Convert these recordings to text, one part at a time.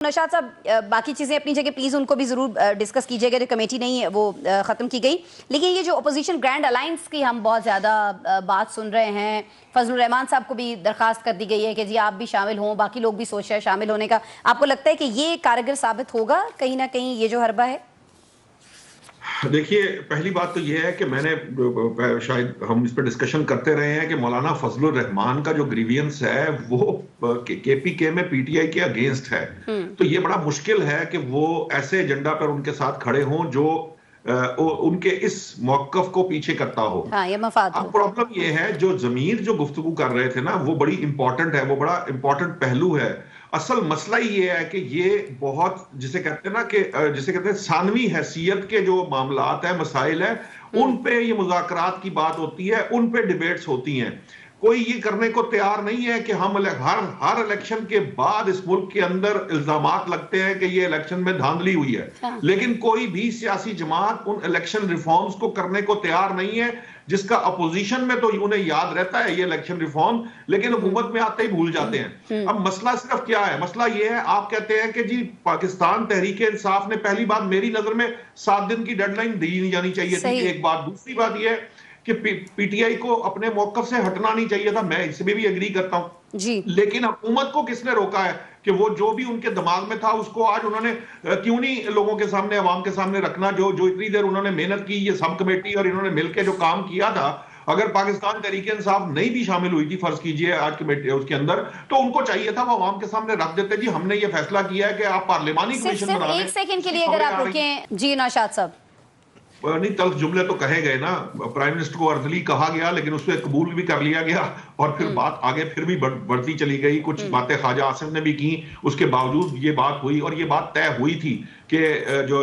नौशाद साहब, बाकी चीज़ें अपनी जगह प्लीज़ उनको भी ज़रूर डिस्कस कीजिएगा, जो कमेटी नहीं है वो ख़त्म की गई। लेकिन ये जो अपोजिशन ग्रैंड अलायंस की हम बहुत ज़्यादा बात सुन रहे हैं, फजलुर रहमान साहब को भी दरखास्त कर दी गई है कि जी आप भी शामिल हों, बाकी लोग भी सोच रहे हैं शामिल होने का। आपको लगता है कि ये कारगर साबित होगा कहीं ना कहीं ये जो हरबा है? देखिए, पहली बात तो यह है कि मैंने शायद हम इस पर डिस्कशन करते रहे हैं कि मौलाना फजलुर रहमान का जो ग्रीवियंस है वो केपीके में पीटीआई के अगेंस्ट है। तो ये बड़ा मुश्किल है कि वो ऐसे एजेंडा पर उनके साथ खड़े हों जो उनके इस मौकफ को पीछे करता हो। हाँ, ये मफाद अब प्रॉब्लम ये है, जो जमीर जो गुफ्तगू कर रहे थे ना, वो बड़ी इंपॉर्टेंट है, वो बड़ा इंपॉर्टेंट पहलू है। असल मसला ये है कि ये बहुत जिसे कहते हैं ना कि जिसे कहते हैं सानवी हैसियत के जो मामलात है, मसाइल है, उन पे ये मुज़ाकरात की बात होती है, उन पे डिबेट्स होती हैं। कोई ये करने को तैयार नहीं है कि हम हर इलेक्शन के बाद इस मुल्क के अंदर इल्जामात लगते हैं कि ये इलेक्शन में धांधली हुई है, लेकिन कोई भी सियासी जमात उन इलेक्शन रिफॉर्म्स को करने को तैयार नहीं है, जिसका अपोजिशन में तो उन्हें याद रहता है ये इलेक्शन रिफॉर्म, लेकिन हुकूमत में आते ही भूल जाते हैं। अब मसला सिर्फ क्या है? मसला ये है, आप कहते हैं कि जी पाकिस्तान तहरीक इंसाफ ने, पहली बात मेरी नजर में 7 दिन की डेडलाइन दी नहीं जानी चाहिए थी, एक बात। दूसरी बात यह है कि पीटीआई को अपने मौकफ से हटना नहीं चाहिए था, मैं इसमें भी एग्री करता हूं जी। लेकिन हुकूमत को किसने रोका है कि वो जो भी उनके दिमाग में था उसको आज उन्होंने क्यों नहीं लोगों के सामने, अवाम के सामने रखना? जो इतनी देर उन्होंने मेहनत की, ये सब कमेटी और इन्होंने मिलकर जो काम किया था, अगर पाकिस्तान तहरीक इंसाफ नहीं भी शामिल हुई थी, फर्ज कीजिए आज कमेटी उसके अंदर, तो उनको चाहिए था वो अवाम के सामने रख देते, जी हमने ये फैसला किया है कि आप पार्लिमानी कमीशन बना लें। एक सेकंड के लिए अगर आप रुकें जी नौशाद साहब। नहीं, तल्ख जुमले तो कहे गए ना, प्राइम मिनिस्टर को अर्दली कहा गया, लेकिन उससे कबूल भी कर लिया गया और फिर बात आगे फिर भी बढ़ती चली गई। कुछ बातें ख्वाजा आसिम ने भी की, उसके बावजूद ये बात हुई और ये बात तय हुई थी कि जो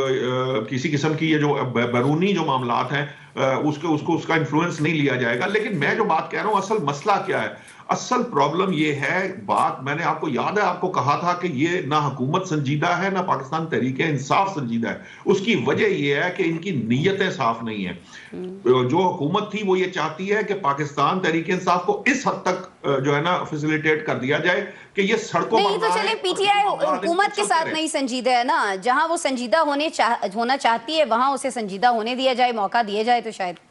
किसी किस्म की ये जो बैरूनी जो मामलात हैं उसका इन्फ्लुएंस नहीं लिया जाएगा। लेकिन मैं जो बात कह रहा हूं, असल मसला क्या है? असल प्रॉब्लम ये है, बात मैंने आपको याद है, आपको कहा था कि ये ना हुकूमत संजीदा है ना पाकिस्तान तहरीक इंसाफ संजीदा है। उसकी वजह ये है कि इनकी नीयतें साफ नहीं है। जो हुकूमत थी वो ये चाहती है कि पाकिस्तान तहरीक इंसाफ को इस हद तक जो है ना फैसिलिटेट कर दिया जाए कि ये सड़कों नहीं, तो चले पीटीआई हुकूमत के साथ नहीं संजीदा है ना, जहां वो संजीदा होना चाहती है वहां उसे संजीदा होने दिया जाए, मौका दिया जाए तो शायद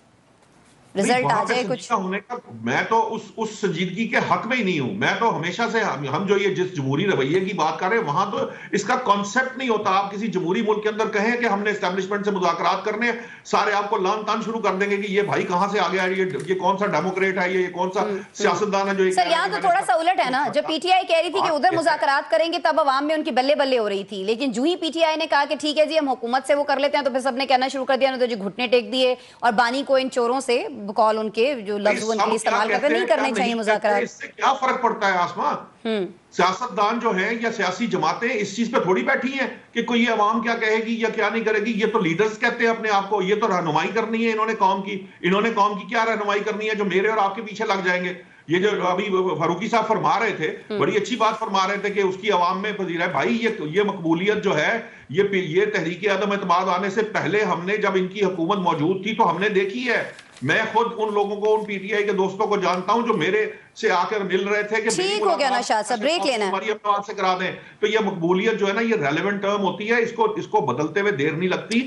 रिजल्ट आ जाए कुछ। होने का मैं तो उस संजीदगी के हक में ही नहीं हूं। मैं तो हमेशा से, हम जो ये जिस जमहूरी रवैये की बात कर रहे हैं, वहां तो इसका कॉन्सेप्ट नहीं होता। आप किसी जमहूरी मुल्क के अंदर कहें कि हमने एस्टेब्लिशमेंट से मुज़ाकरात करने, सारे आपको लान तान शुरू कर देंगे कि ये भाई कहां से आ गया, ये कौन सा डेमोक्रेट है, ये कौन सा सियासतदान है जो। सर यहाँ तो थोड़ा सा उलट है ना, जब पीटीआई कह रही थी कि उधर मुज़ाकरात करेंगे तब अवाम में उनकी बल्ले बल्ले हो रही थी, लेकिन जो ही पीटीआई ने कहा कि ठीक है जी हम हुकूमत से वो कर लेते हैं, तो फिर सबने कहना शुरू कर दिया, तो जो घुटने टेक दिए और बानी को इन चोरों से बकौल उनके जो लफ्ज उनके इस्तेमाल करते नहीं करने चाहिए मुज़ाकरात। इससे क्या फर्क पड़ता है आसमा? सियासतदान जो है या सियासी जमातें इस चीज पे थोड़ी बैठी हैं कि कोई ये अवाम क्या कहेगी या क्या नहीं करेगी। ये तो लीडर्स कहते हैं अपने आप को, ये तो रहनुमाई करनी है इन्होंने कौम की क्या रहनुमाई करनी है जो मेरे और आपके पीछे लग जाएंगे? ये जो अभी फारूकी साहब फरमा रहे थे, बड़ी अच्छी बात फरमा रहे थे कि उसकी अवाम में पजीरा है। भाई ये मकबूलियत जो है, ये तहरीक अदम एतमाद आने से पहले हमने, जब इनकी हुकूमत मौजूद थी, तो हमने देखी है। मैं खुद उन लोगों को, उन पीटीआई के दोस्तों को जानता हूं जो मेरे से आकर मिल रहे थे कि ठीक हो गया नौशाद साहब, ब्रेक लेना हमारी अपने से करा दें। तो ये मकबूलियत जो है ना, ये रेलेवेंट टर्म होती है, इसको बदलते हुए देर नहीं लगती।